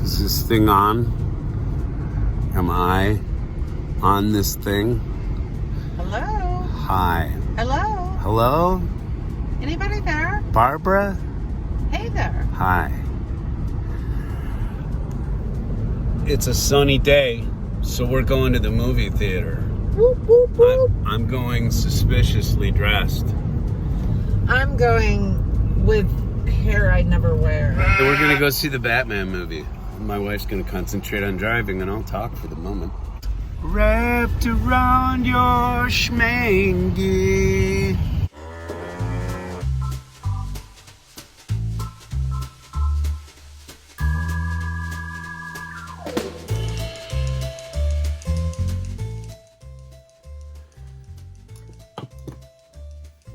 Is this thing on? Am I on this thing? Hello? Hi. Hello? Hello? Anybody there? Barbara? Hey there. Hi. It's a sunny day, so we're going to the movie theater. Whoop, whoop, whoop. I'm going suspiciously dressed. I'm going with hair I'd never wear. We're going to go see the Batman movie. My wife's going to concentrate on driving, and I'll talk for the moment. Wrapped around your schmangy.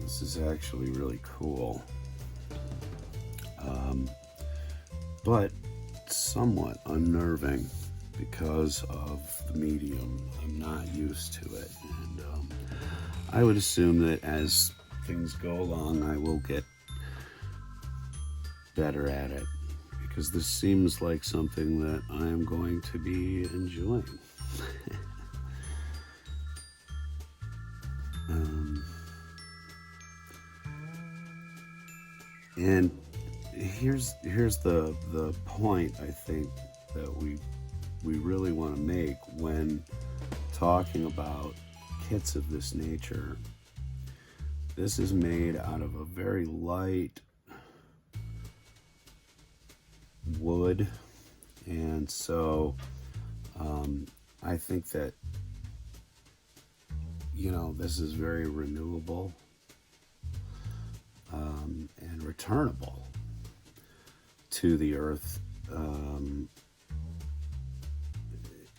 This is actually really cool. But somewhat unnerving because of the medium. I'm not used to it, and I would assume that as things go along I will get better at it, because this seems like something that I am going to be enjoying. And here's the point I think that we really want to make when talking about kits of this nature. This is made out of a very light wood, and so I think that, you know, this is very renewable and returnable to the earth.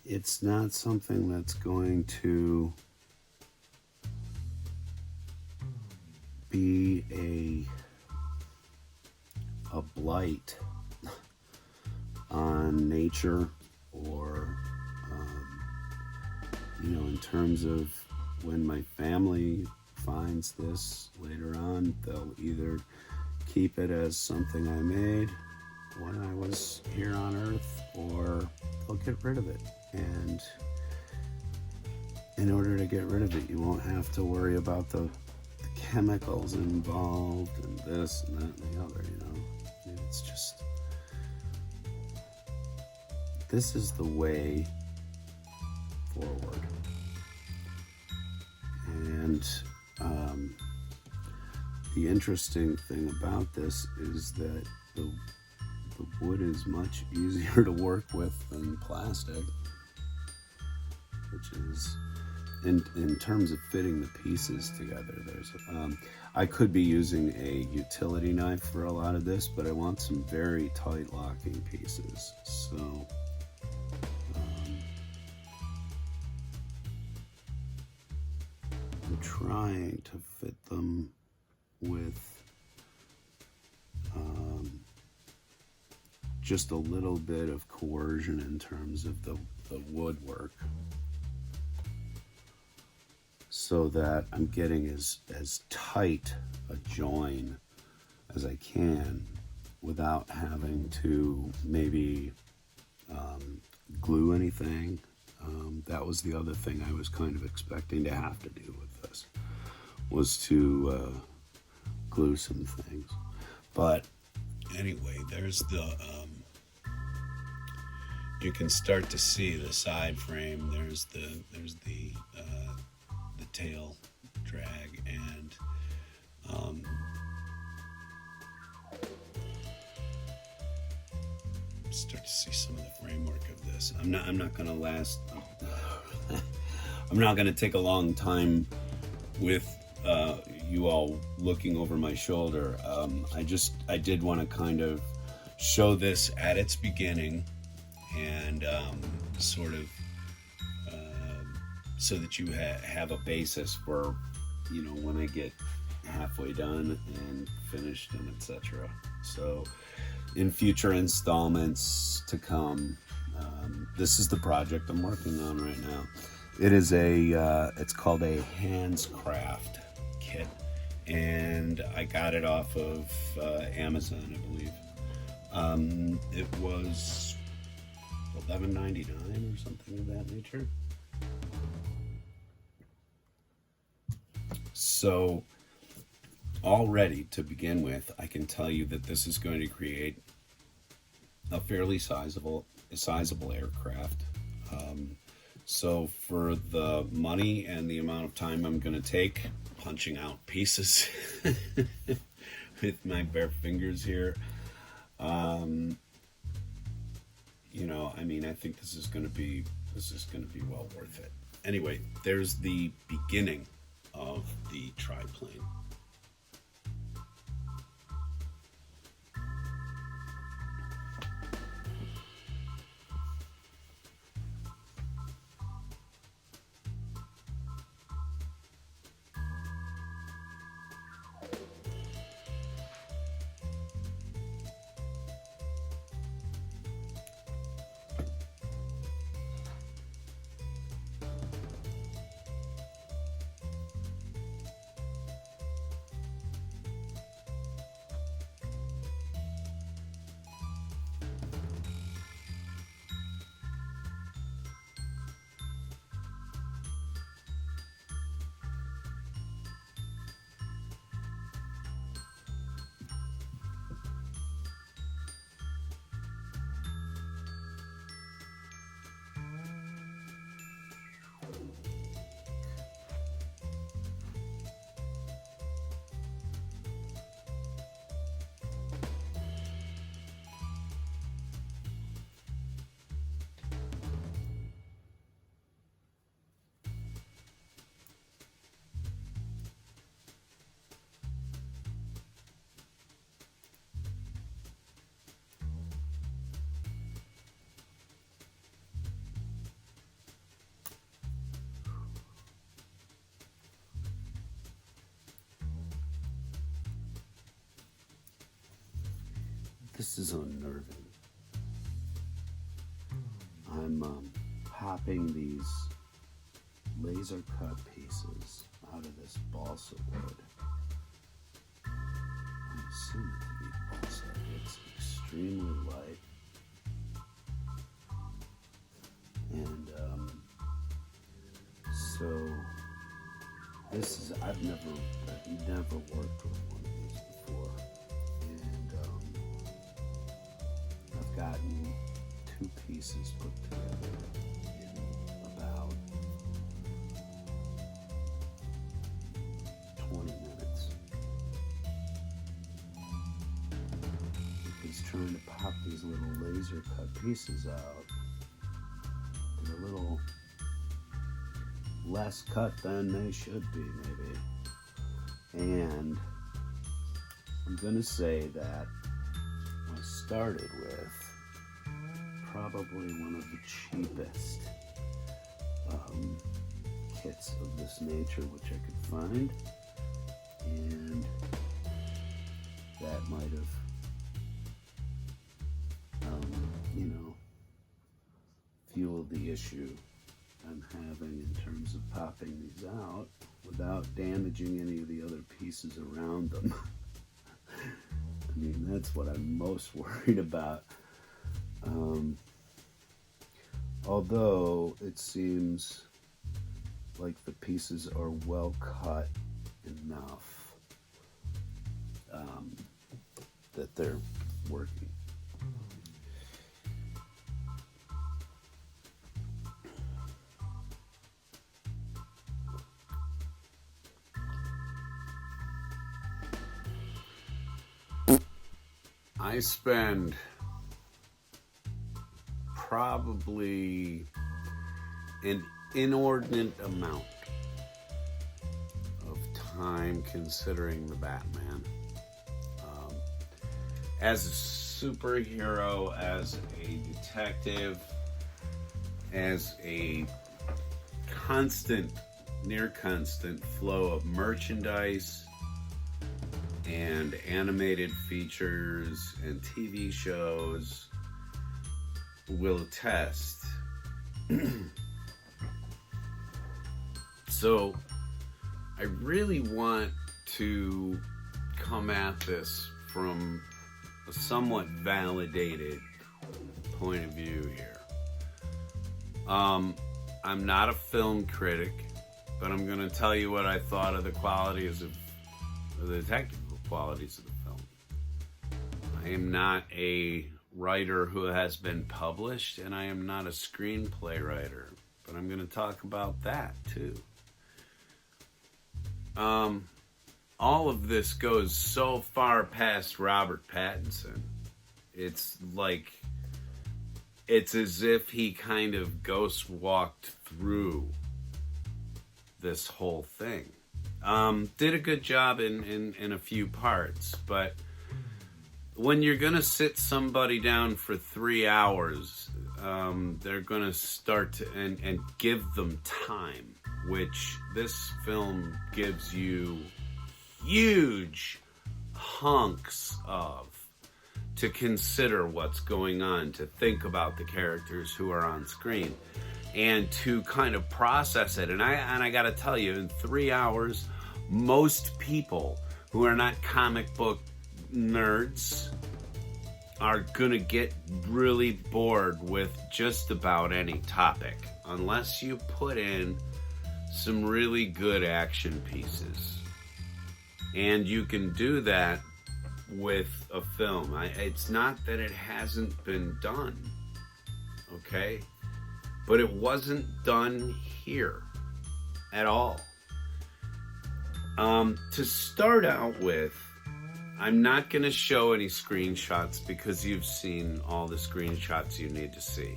It's not something that's going to be a blight on nature, or you know, in terms of when my family finds this later on, they'll either keep it as something I made when I was here on Earth, or they'll get rid of it. And in order to get rid of it, you won't have to worry about the chemicals involved and this and that and the other, you know. It's just, this is the way forward. And the interesting thing about this is that the wood is much easier to work with than plastic, which is, in terms of fitting the pieces together, there's I could be using a utility knife for a lot of this, but I want some very tight locking pieces, so I'm trying to fit them with just a little bit of coercion in terms of the woodwork, so that I'm getting as tight a join as I can without having to maybe glue anything. That was the other thing I was kind of expecting to have to do with this, was to glue some things. But anyway, there's the you can start to see the side frame. There's the tail drag, and start to see some of the framework of this. I'm not gonna last. I'm not gonna take a long time with you all looking over my shoulder. I did want to kind of show this at its beginning, and sort of so that you have a basis for, you know, when I get halfway done and finished and etc. So in future installments to come, this is the project I'm working on right now. It is it's called a Handscraft kit, and I got it off of Amazon, I believe. It was $11.99 or something of that nature. So already, to begin with, I can tell you that this is going to create a fairly sizable aircraft. So for the money and the amount of time I'm going to take punching out pieces with my bare fingers here, you know, I mean, I think this is going to be well worth it. Anyway, there's the beginning of the triplane. This is unnerving. I'm popping these laser cut pieces out of this balsa wood. I assume it to be balsa. It's extremely light. And so this is, I've never worked with one of these before. And I've gotten 2 pieces put together in about 20 minutes. Because trying to pop these little laser cut pieces out, they're a little less cut than they should be, maybe. And I'm gonna say that I started with probably one of the cheapest kits of this nature which I could find, and that might have fueled the issue I'm having in terms of popping these out without damaging any of the other pieces around them. I mean, that's what I'm most worried about. Although it seems like the pieces are well cut enough that they're working. I spend probably an inordinate amount of time considering the Batman. As a superhero, as a detective, as a constant, near constant flow of merchandise and animated features and TV shows will attest. So I really want to come at this from a somewhat validated point of view here. I'm not a film critic, but I'm going to tell you what I thought of the qualities of the technical qualities of the film. I am not a writer who has been published, and I am not a screenplay writer, but I'm going to talk about that too. All of this goes so far past Robert Pattinson. It's like, it's as if he kind of ghost walked through this whole thing. Did a good job in a few parts, but when you're gonna sit somebody down for 3 hours, they're gonna start to and give them time, which this film gives you huge hunks of, to consider what's going on, to think about the characters who are on screen, and to kind of process it. And I gotta tell you, in 3 hours, most people who are not comic book nerds are gonna get really bored with just about any topic, unless you put in some really good action pieces. And you can do that with a film. It's not that it hasn't been done, okay? But it wasn't done here at all. To start out with, I'm not going to show any screenshots because you've seen all the screenshots you need to see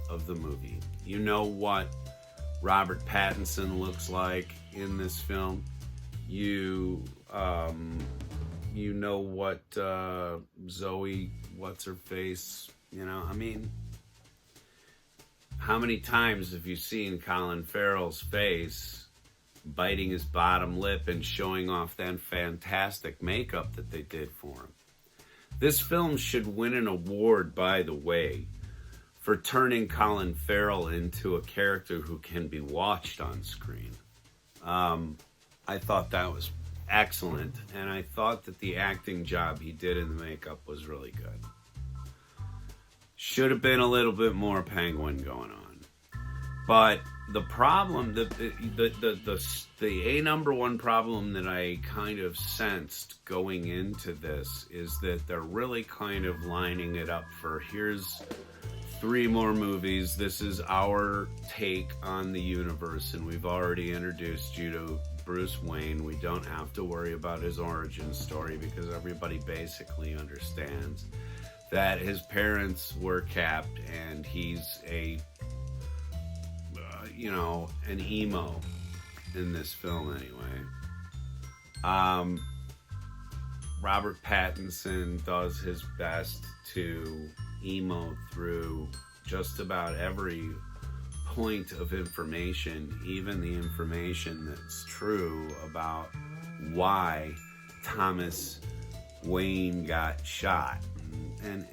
of the movie. You know what Robert Pattinson looks like in this film. You know what Zoe, what's her face, I mean, how many times have you seen Colin Farrell's face biting his bottom lip and showing off that fantastic makeup that they did for him? This film should win an award, by the way, for turning Colin Farrell into a character who can be watched on screen. I thought that was excellent, and I thought that the acting job he did in the makeup was really good. Should have been a little bit more Penguin going on. But the problem, the number one problem that I kind of sensed going into this is that they're really kind of lining it up for, here's 3 more movies, this is our take on the universe, and we've already introduced you to Bruce Wayne. We don't have to worry about his origin story because everybody basically understands that his parents were capped and he's an emo in this film anyway. Robert Pattinson does his best to emo through just about every point of information, even the information that's true about why Thomas Wayne got shot. And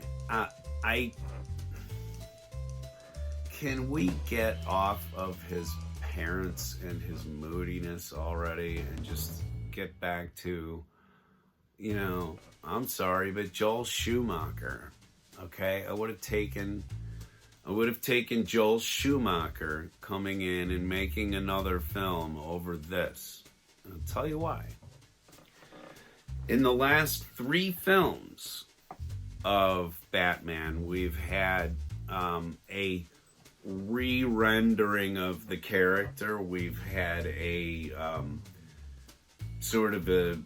can we get off of his parents and his moodiness already and just get back to, I'm sorry, but Joel Schumacher, okay? I would have taken Joel Schumacher coming in and making another film over this. And I'll tell you why. In the last 3 films of Batman, we've had a re-rendering of the character. We've had a sort of a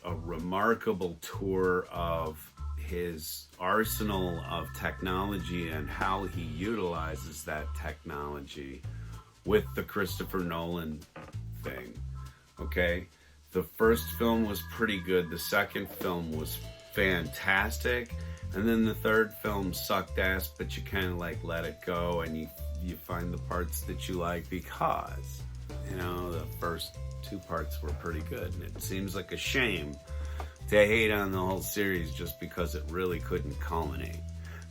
remarkable tour of his arsenal of technology and how he utilizes that technology with the Christopher Nolan thing. Okay? The first film was pretty good. The second film was fantastic. And then the third film sucked ass, but you kind of let it go and you find the parts that you like because, the first 2 parts were pretty good. And it seems like a shame to hate on the whole series just because it really couldn't culminate.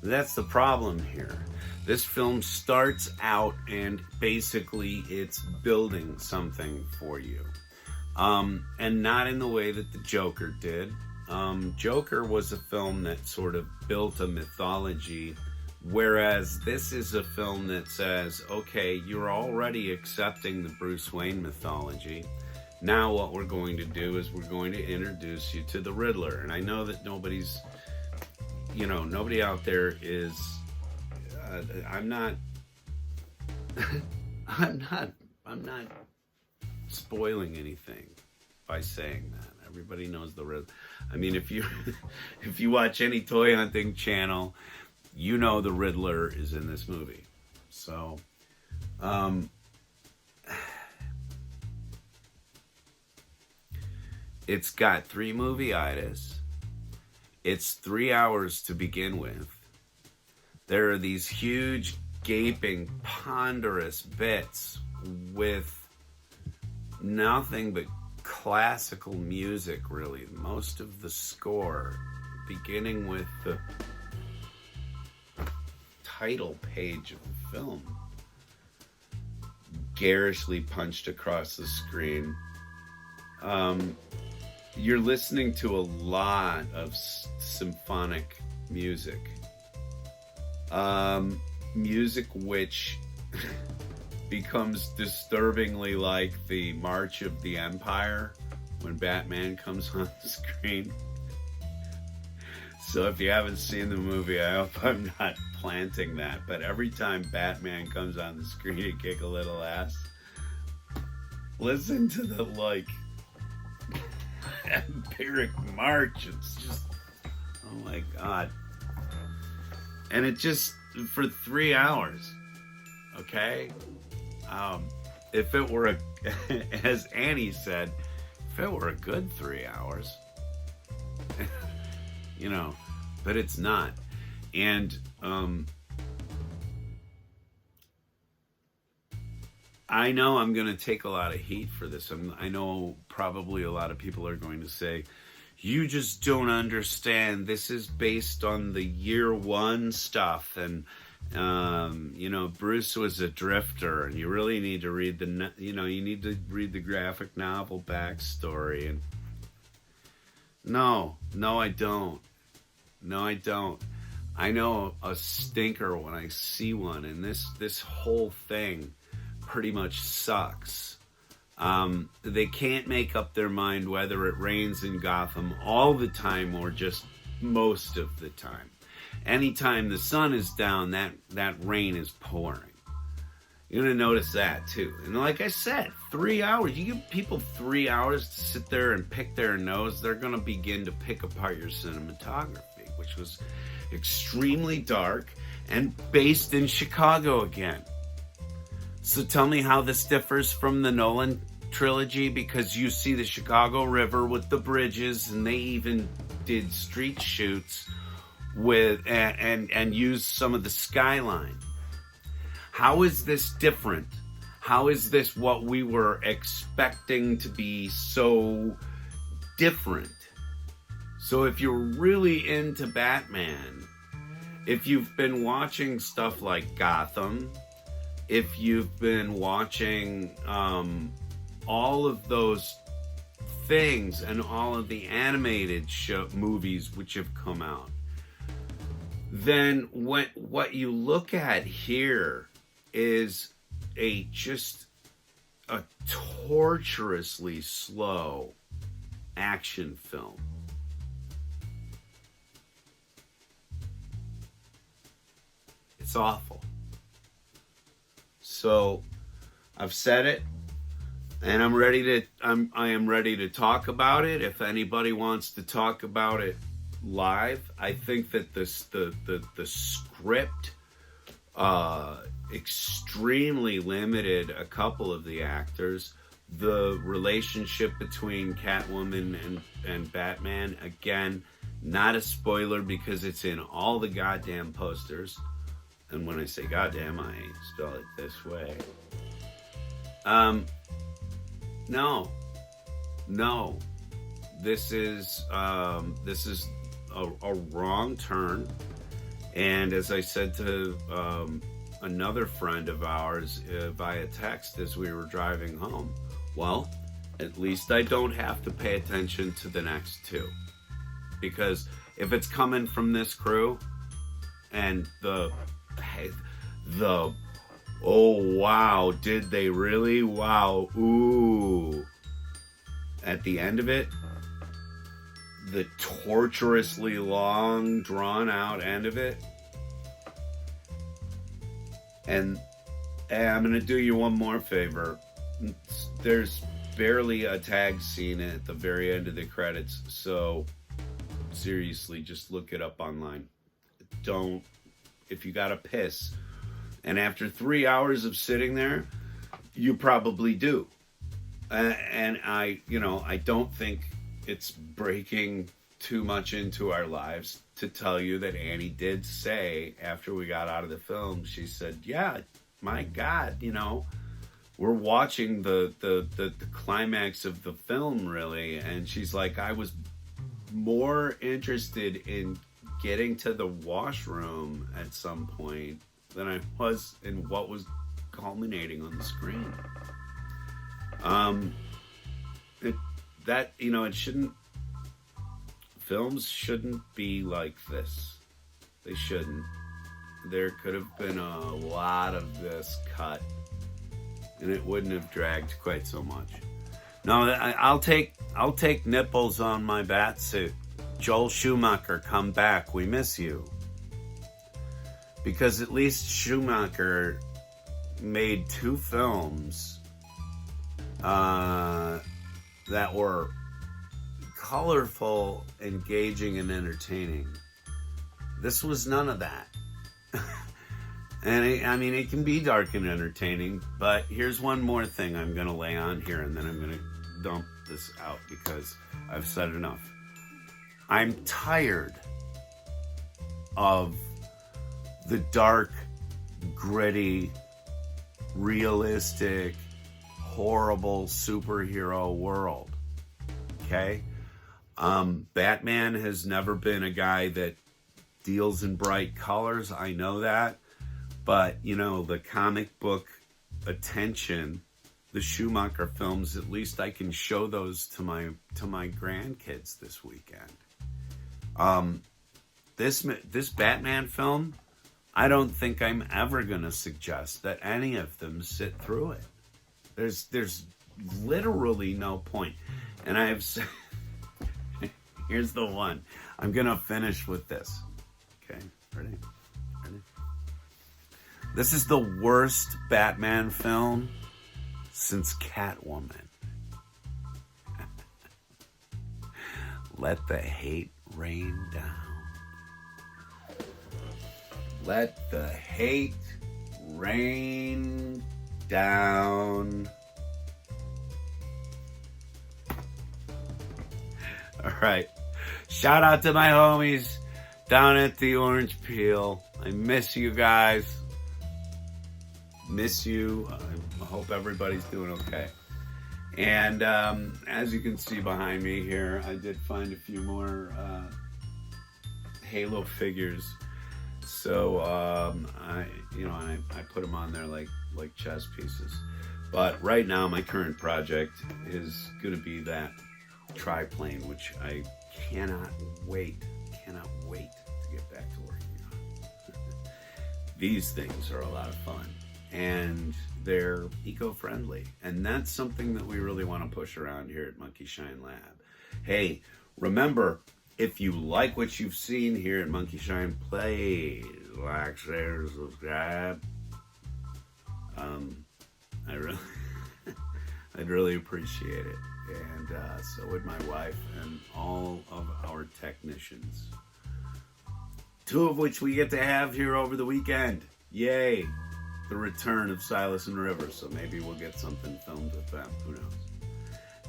That's the problem here. This film starts out and basically it's building something for you. And not in the way that the Joker did. Joker was a film that sort of built a mythology Whereas this is a film that says, okay, you're already accepting the Bruce Wayne mythology. Now what we're going to do is we're going to introduce you to the Riddler. And I know that nobody out there is, I'm not spoiling anything by saying that. Everybody knows the Riddler. I mean, if you watch any toy hunting channel, you know the Riddler is in this movie. So, it's got 3 movie-itis. It's 3 hours to begin with. There are these huge, gaping, ponderous bits with nothing but classical music, really. Most of the score, beginning with the title page of the film, garishly punched across the screen. You're listening to a lot of symphonic music. Music which becomes disturbingly like the March of the Empire when Batman comes on the screen. So if you haven't seen the movie, I hope I'm not planting that. But every time Batman comes on the screen to kick a little ass, listen to the, like, empiric march. It's just, oh my God. And it just, for 3 hours, okay? If it were as Annie said, if it were a good 3 hours, but it's not. And I know I'm going to take a lot of heat for this. I know probably a lot of people are going to say, you just don't understand. This is based on the year 1 stuff. And, Bruce was a drifter, and you really need to read you need to read the graphic novel backstory. And no, I don't. I know a stinker when I see one, and this whole thing pretty much sucks. They can't make up their mind whether it rains in Gotham all the time or just most of the time. Anytime the sun is down, that rain is pouring. You're going to notice that too. And like I said, 3 hours. You give people 3 hours to sit there and pick their nose, they're going to begin to pick apart your cinematography, which was extremely dark and based in Chicago again. So tell me how this differs from the Nolan trilogy, because you see the Chicago River with the bridges, and they even did street shoots with and used some of the skyline. How is this different? How is this what we were expecting to be so different? So if you're really into Batman, if you've been watching stuff like Gotham, if you've been watching all of those things and all of the animated movies which have come out, then what you look at here is just a torturously slow action film. It's awful. So I've said it, and I am ready to talk about it. If anybody wants to talk about it live, I think that the script extremely limited a couple of the actors. The relationship between Catwoman and Batman, again, not a spoiler because it's in all the goddamn posters. And when I say goddamn, I spell it this way. No. This is a wrong turn. And as I said to another friend of ours via text as we were driving home, well, at least I don't have to pay attention to the next two. Because if it's coming from this crew, And the oh wow, did they really? Wow, ooh. At the end of it, the torturously long, drawn out end of it. And I'm going to do you one more favor. There's barely a tag scene at the very end of the credits, so seriously, just look it up online. Don't, if you gotta piss, and after 3 hours of sitting there, you probably do. And I don't think it's breaking too much into our lives to tell you that Annie did say after we got out of the film, she said, yeah, my God, we're watching the climax of the film, really. And she's like, I was more interested in getting to the washroom at some point than I was in what was culminating on the screen. It shouldn't, films shouldn't be like this. They shouldn't. There could have been a lot of this cut, and it wouldn't have dragged quite so much. No, I'll take nipples on my bat suit. Joel Schumacher, come back. We miss you. Because at least Schumacher made 2 films that were colorful, engaging, and entertaining. This was none of that. And it can be dark and entertaining, but here's one more thing I'm going to lay on here, and then I'm going to dump this out because I've said enough. I'm tired of the dark, gritty, realistic, horrible superhero world. Okay? Batman has never been a guy that deals in bright colors. I know that. But, the comic book attention, the Schumacher films, at least I can show those to my grandkids this weekend. This Batman film, I don't think I'm ever going to suggest that any of them sit through it. There's literally no point. And I have said, here's the one. I'm going to finish with this. Okay, ready? This is the worst Batman film since Catwoman. Let the hate rain down. Let the hate rain down. All right. Shout out to my homies down at the Orange Peel. I miss you guys. Miss you. I hope everybody's doing okay. And as you can see behind me here, I did find a few more Halo figures. So I put them on there like chess pieces. But right now, my current project is going to be that triplane, which I cannot wait to get back to working on. These things are a lot of fun. And they're eco-friendly. And that's something that we really want to push around here at Monkey Shine Lab. Hey, remember, if you like what you've seen here at Monkey Shine, please like, share, subscribe. I'd really appreciate it. And so would my wife and all of our technicians. 2 of which we get to have here over the weekend. Yay! The return of Silas and River, so maybe we'll get something filmed with them. Who knows?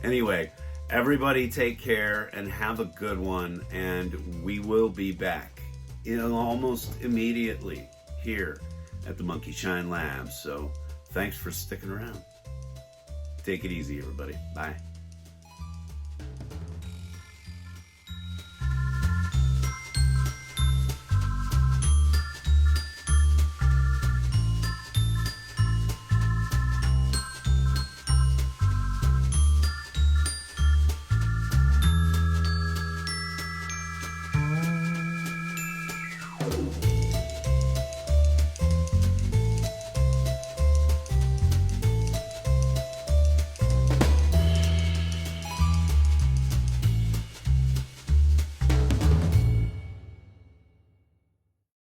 Anyway, everybody take care and have a good one, and we will be back almost immediately here at the Monkey Shine Lab. So thanks for sticking around. Take it easy, everybody. Bye.